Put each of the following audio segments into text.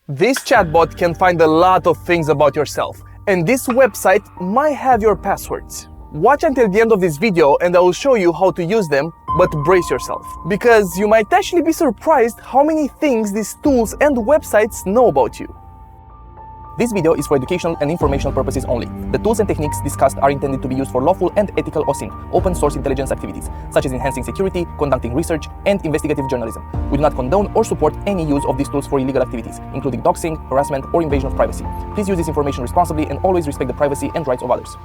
This chatbot can find a lot of things about yourself, and this website might have your passwords. Watch until the end of this video and I will show you how to use them, but brace yourself, because you might actually be surprised how many things these tools and websites know about you. This video is for educational and informational purposes only. The tools and techniques discussed are intended to be used for lawful and ethical OSINT, open source intelligence activities, such as enhancing security, conducting research, and investigative journalism. We do not condone or support any use of these tools for illegal activities, including doxing, harassment, or invasion of privacy. Please use this information responsibly and always respect the privacy and rights of others.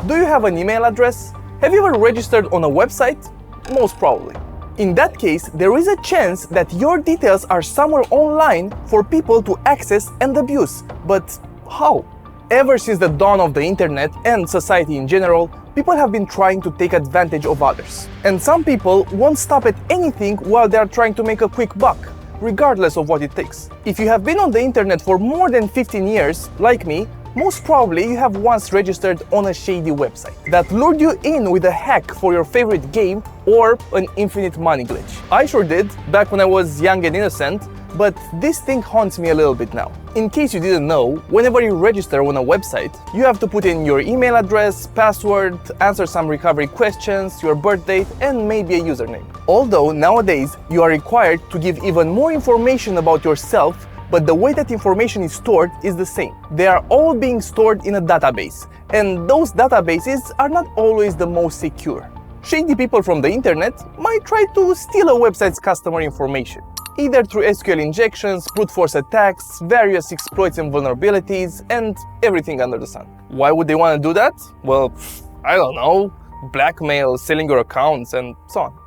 Do you have an email address? Have you ever registered on a website? Most probably. In that case, there is a chance that your details are somewhere online for people to access and abuse. But how? Ever since the dawn of the internet and society in general, people have been trying to take advantage of others. And some people won't stop at anything while they are trying to make a quick buck, regardless of what it takes. If you have been on the internet for more than 15 years, like me, most probably you have once registered on a shady website that lured you in with a hack for your favorite game or an infinite money glitch. I sure did, back when I was young and innocent, but this thing haunts me a little bit now. In case you didn't know, whenever you register on a website, you have to put in your email address, password, answer some recovery questions, your birth date, and maybe a username. Although nowadays you are required to give even more information about yourself, but the way that information is stored is the same. They are all being stored in a database, and those databases are not always the most secure. Shady people from the internet might try to steal a website's customer information, either through SQL injections, brute force attacks, various exploits and vulnerabilities, and everything under the sun. Why would they want to do that? Well, I don't know, blackmail, selling your accounts, and so on.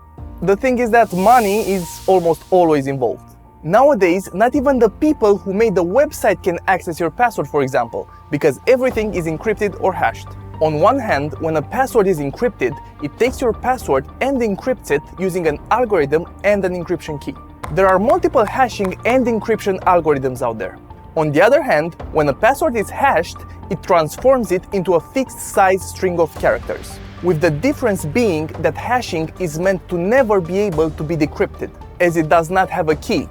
The thing is that money is almost always involved. Nowadays, not even the people who made the website can access your password, for example, because everything is encrypted or hashed. On one hand, when a password is encrypted, it takes your password and encrypts it using an algorithm and an encryption key. There are multiple hashing and encryption algorithms out there. On the other hand, when a password is hashed, it transforms it into a fixed size string of characters, with the difference being that hashing is meant to never be able to be decrypted, as it does not have a key.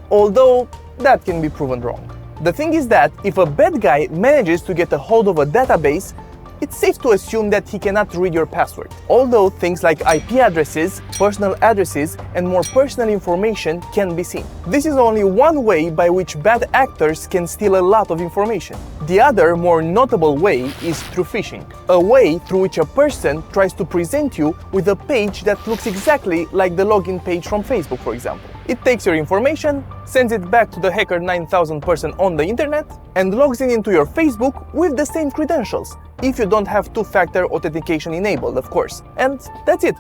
Although that can be proven wrong. The thing is that if a bad guy manages to get a hold of a database, it's safe to assume that he cannot read your password. Although things like IP addresses, personal addresses, and more personal information can be seen. This is only one way by which bad actors can steal a lot of information. The other, more notable way is through phishing, a way through which a person tries to present you with a page that looks exactly like the login page from Facebook, for example. It takes your information, sends it back to the hacker 9000 person on the internet, and logs in into your Facebook with the same credentials, if you don't have two-factor authentication enabled, of course. And that's it.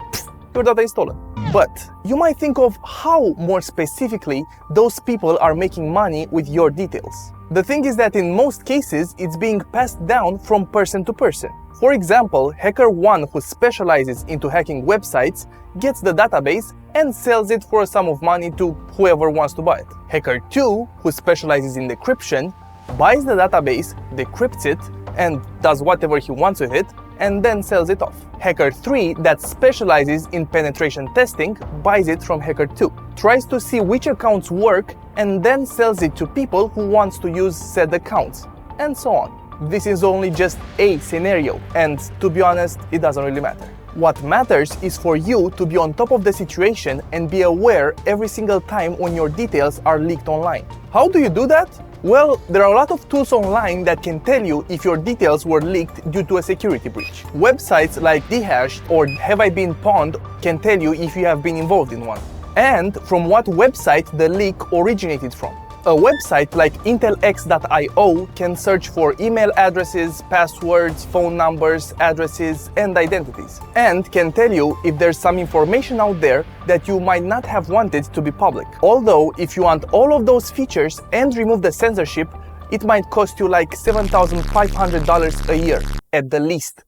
Your data is stolen. But you might think of how, more specifically, those people are making money with your details. The thing is that in most cases, it's being passed down from person to person. For example, Hacker 1, who specializes into hacking websites, gets the database and sells it for a sum of money to whoever wants to buy it. Hacker 2, who specializes in decryption, buys the database, decrypts it, and does whatever he wants with it, and then sells it off. Hacker 3, that specializes in penetration testing, buys it from Hacker 2, tries to see which accounts work, and then sells it to people who wants to use said accounts, and so on. This is only just a scenario, and to be honest, it doesn't really matter. What matters is for you to be on top of the situation and be aware every single time when your details are leaked online. How do you do that? Well, there are a lot of tools online that can tell you if your details were leaked due to a security breach. Websites like Dehashed or Have I Been Pwned can tell you if you have been involved in one, and from what website the leak originated from. A website like intelx.io can search for email addresses, passwords, phone numbers, addresses, and identities, and can tell you if there's some information out there that you might not have wanted to be public. Although, if you want all of those features and remove the censorship, it might cost you like $7,500 a year, at the least,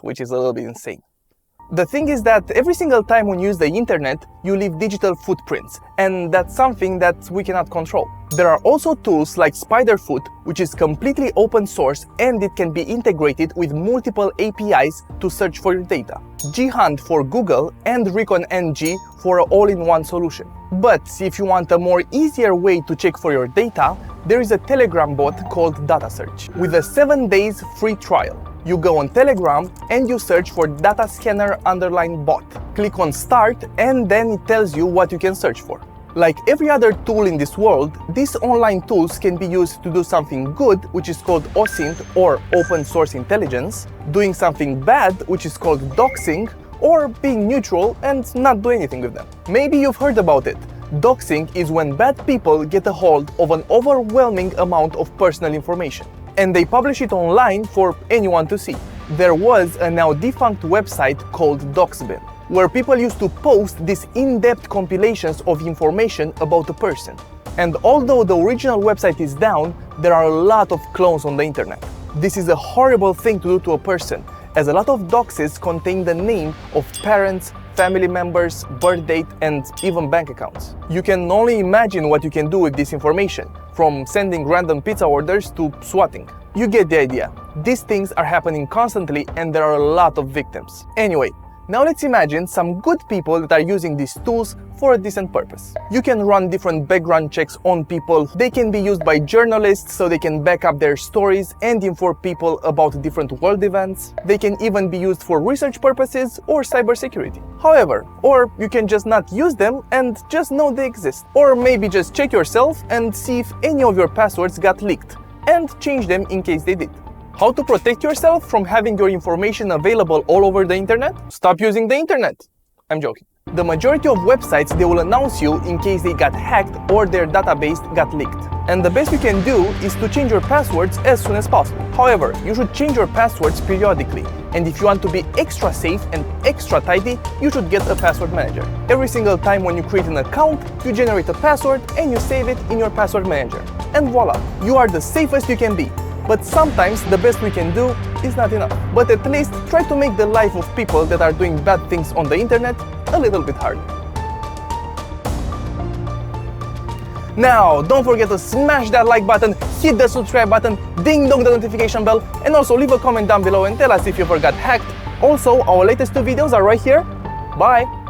which is a little bit insane. The thing is that every single time when you use the internet, you leave digital footprints, and that's something that we cannot control. There are also tools like Spiderfoot, which is completely open source and it can be integrated with multiple APIs to search for your data. gHunt for Google and ReconNG for an all-in-one solution. But if you want a more easier way to check for your data, There is a Telegram bot called Data Search with a 7 days free trial. You go on Telegram and you search for data scanner _ bot. Click on start and then it tells you what you can search for. Like every other tool in this world, these online tools can be used to do something good, which is called OSINT or open source intelligence, doing something bad, which is called doxing, or being neutral and not do anything with them. Maybe you've heard about it. Doxing is when bad people get a hold of an overwhelming amount of personal information, and they publish it online for anyone to see. There was a now defunct website called Doxing, where people used to post these in-depth compilations of information about a person. And although the original website is down, there are a lot of clones on the internet. This is a horrible thing to do to a person, as a lot of doxes contain the name of parents, family members, birth date, and even bank accounts. You can only imagine what you can do with this information, from sending random pizza orders to swatting. You get the idea. These things are happening constantly and there are a lot of victims. Anyway, now let's imagine some good people that are using these tools for a decent purpose. You can run different background checks on people. They can be used by journalists so they can back up their stories and inform people about different world events. They can even be used for research purposes or cybersecurity. However, or you can just not use them and just know they exist. Or maybe just check yourself and see if any of your passwords got leaked and change them in case they did. How to protect yourself from having your information available all over the internet? Stop using the internet. I'm joking. The majority of websites, they will announce you in case they got hacked or their database got leaked. And the best you can do is to change your passwords as soon as possible. However, you should change your passwords periodically. And if you want to be extra safe and extra tidy, you should get a password manager. Every single time when you create an account, you generate a password and you save it in your password manager. And voila, you are the safest you can be. But sometimes the best we can do is not enough. But at least try to make the life of people that are doing bad things on the internet a little bit harder. Now, don't forget to smash that like button, hit the subscribe button, ding dong the notification bell, and also leave a comment down below and tell us if you ever got hacked. Also, our latest 2 videos are right here. Bye!